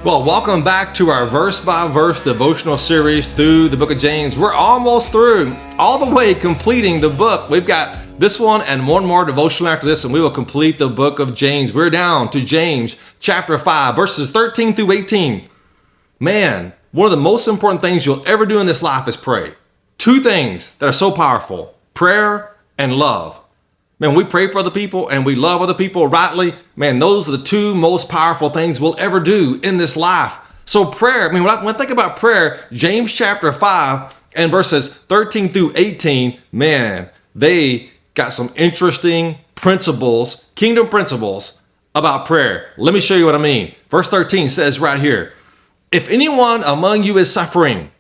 Well, welcome back to our verse-by-verse devotional series through the book of James. We're almost through, all the way completing the book. We've got this one and one more devotional after this, and we will complete the book of James. We're down to James chapter 5, verses 13 through 18. Man, one of the most important things you'll ever do in this life is pray. Two things that are so powerful: prayer and love. Man, we pray for other people and we love other people rightly. Man, those are the two most powerful things we'll ever do in this life. So prayer, when I think about prayer, James chapter 5 and verses 13 through 18, man, they got some interesting principles, kingdom principles about prayer. Let me show you what I mean. Verse 13 says right here, if anyone among you is suffering,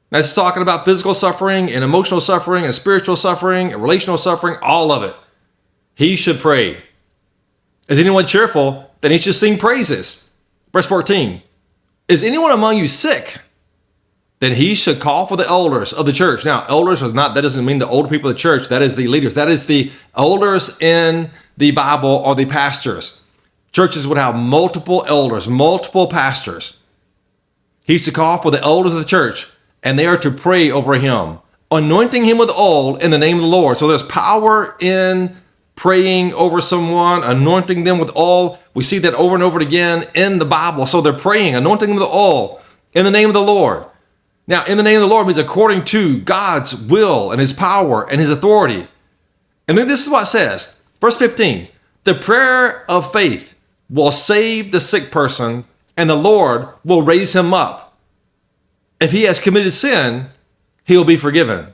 that's talking about physical suffering and emotional suffering and spiritual suffering and relational suffering, all of it. He should pray. Is anyone cheerful? Then he should sing praises. Verse 14. Is anyone among you sick? Then he should call for the elders of the church. Now, elders is not, that doesn't mean the older people of the church. That is the leaders. That is the elders in the Bible, or the pastors. Churches would have multiple elders, multiple pastors. He should call for the elders of the church, and they are to pray over him, anointing him with oil in the name of the Lord. So there's power in praying over someone, anointing them with oil. We see that over and over again in the Bible. So they're praying, anointing them with oil in the name of the Lord. Now, in the name of the Lord means according to God's will and his power and his authority. And then this is what it says, verse 15, the prayer of faith will save the sick person, and the Lord will raise him up. If he has committed sin, he will be forgiven.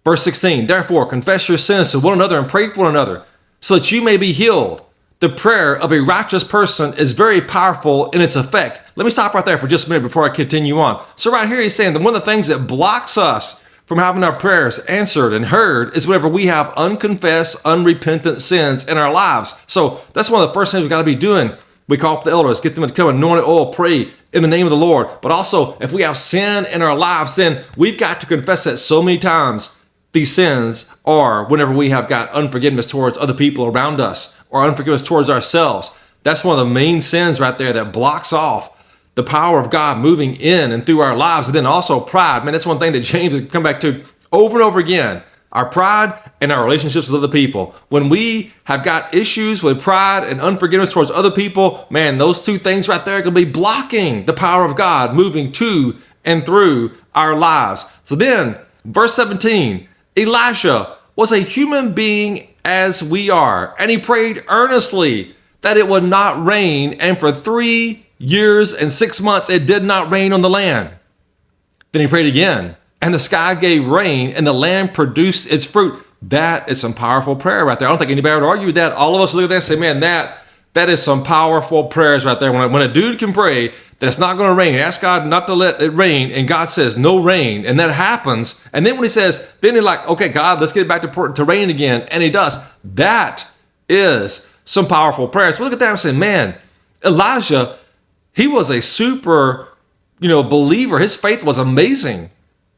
Verse 16, therefore confess your sins to one another and pray for one another so that you may be healed. The prayer of a righteous person is very powerful in its effect. Let me stop right there for just a minute before I continue on. So right here he's saying that one of the things that blocks us from having our prayers answered and heard is whenever we have unconfessed, unrepentant sins in our lives. So that's one of the first things we've got to be doing. We call up the elders, get them to come anoint oil, pray in the name of the Lord. But also, if we have sin in our lives, then we've got to confess that so many times. These sins are whenever we have got unforgiveness towards other people around us, or unforgiveness towards ourselves. That's one of the main sins right there that blocks off the power of God moving in and through our lives. And then also pride. Man, that's one thing that James has come back to over and over again. Our pride and our relationships with other people. When we have got issues with pride and unforgiveness towards other people, man, those two things right there are going to be blocking the power of God moving to and through our lives. So then, verse 17, Elijah was a human being as we are, and he prayed earnestly that it would not rain, and for 3 years and 6 months it did not rain on the land. Then he prayed again, and the sky gave rain, and the land produced its fruit. That is some powerful prayer right there. I don't think anybody would argue with that. All of us look at that and say, man, that is some powerful prayers right there. When a dude can pray that it's not going to rain, ask God not to let it rain, and God says no rain, and that happens. And then when he says, then he's like, okay, God, let's get back to rain again, and he does. That is some powerful prayers. We look at that and say, man, Elijah, he was a super, believer. His faith was amazing.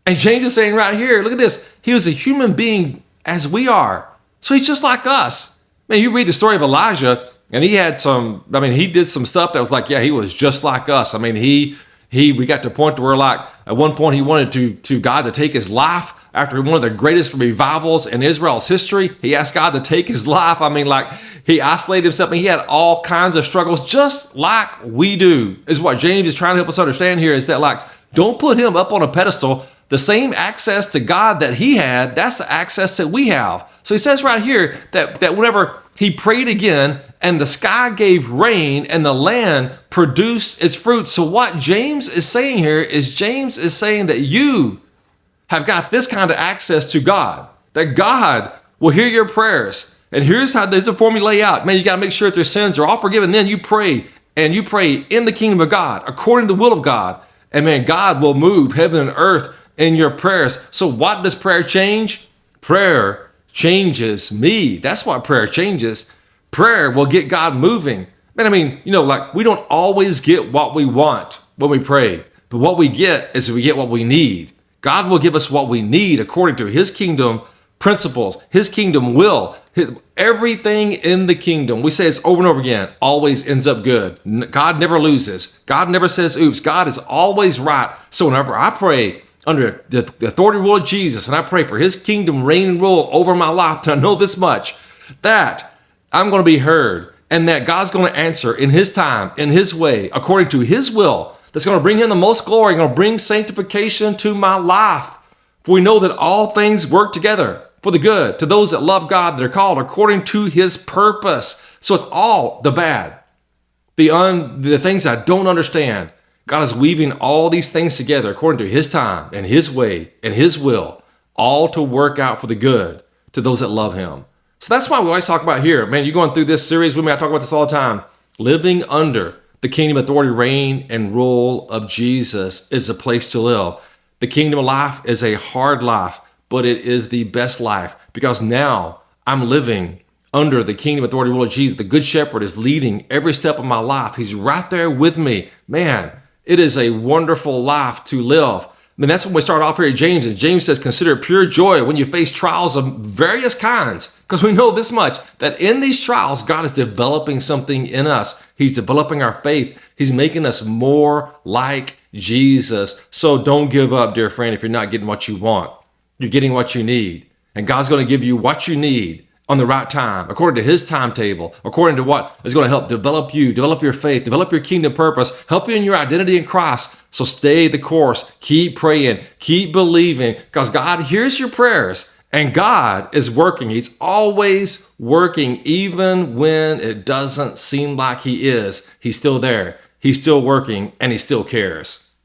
And James is saying right here, look at this. He was a human being as we are. So he's just like us. Man, you read the story of Elijah, and he did some stuff that was like, yeah, he was just like us. I mean, we got to a point where like, at one point he wanted to God to take his life after one of the greatest revivals in Israel's history. He asked God to take his life. I mean, like, he isolated himself, and he had all kinds of struggles just like we do, is what James is trying to help us understand here, is that, like, don't put him up on a pedestal. The same access to God that he had, that's the access that we have. So he says right here that whenever he prayed again, and the sky gave rain, and the land produced its fruit. So what James is saying here is James is saying that you have got this kind of access to God, that God will hear your prayers. And here's a formula lay out. Man, you got to make sure that your sins are all forgiven. Then you pray, and you pray in the kingdom of God, according to the will of God. And man, God will move heaven and earth in your prayers. So what does prayer change? Prayer changes me. That's what prayer changes. Prayer will get God moving. Man, we don't always get what we want when we pray, but what we get is we get what we need. God will give us what we need according to his kingdom principles, his kingdom will, everything in the kingdom, we say this over and over again, always ends up good. God never loses. God never says, oops. God is always right. So whenever I pray under the authority and rule of Jesus, and I pray for his kingdom reign and rule over my life, and I know this much, that I'm going to be heard, and that God's going to answer in his time, in his way, according to his will, that's going to bring him the most glory, going to bring sanctification to my life. For we know that all things work together for the good to those that love God, that are called according to his purpose. So it's all the bad, the things I don't understand. God is weaving all these things together according to his time and his way and his will, all to work out for the good to those that love him. So that's why we always talk about here, man, you're going through this series with me, I talk about this all the time. Living under the kingdom, authority, reign, and rule of Jesus is the place to live. The kingdom of life is a hard life, but it is the best life, because now I'm living under the kingdom, authority, rule of Jesus. The good shepherd is leading every step of my life. He's right there with me. Man, it is a wonderful life to live. I mean, that's when we start off here at James, and James says, consider it pure joy when you face trials of various kinds, because we know this much, that in these trials, God is developing something in us. He's developing our faith. He's making us more like Jesus. So don't give up, dear friend, if you're not getting what you want. You're getting what you need, and God's going to give you what you need on the right time, according to his timetable, according to what is going to help develop you, develop your faith, develop your kingdom purpose, help you in your identity in Christ. So stay the course, keep praying, keep believing, because God hears your prayers, and God is working. He's always working, even when it doesn't seem like he is. He's still there. He's still working, and he still cares.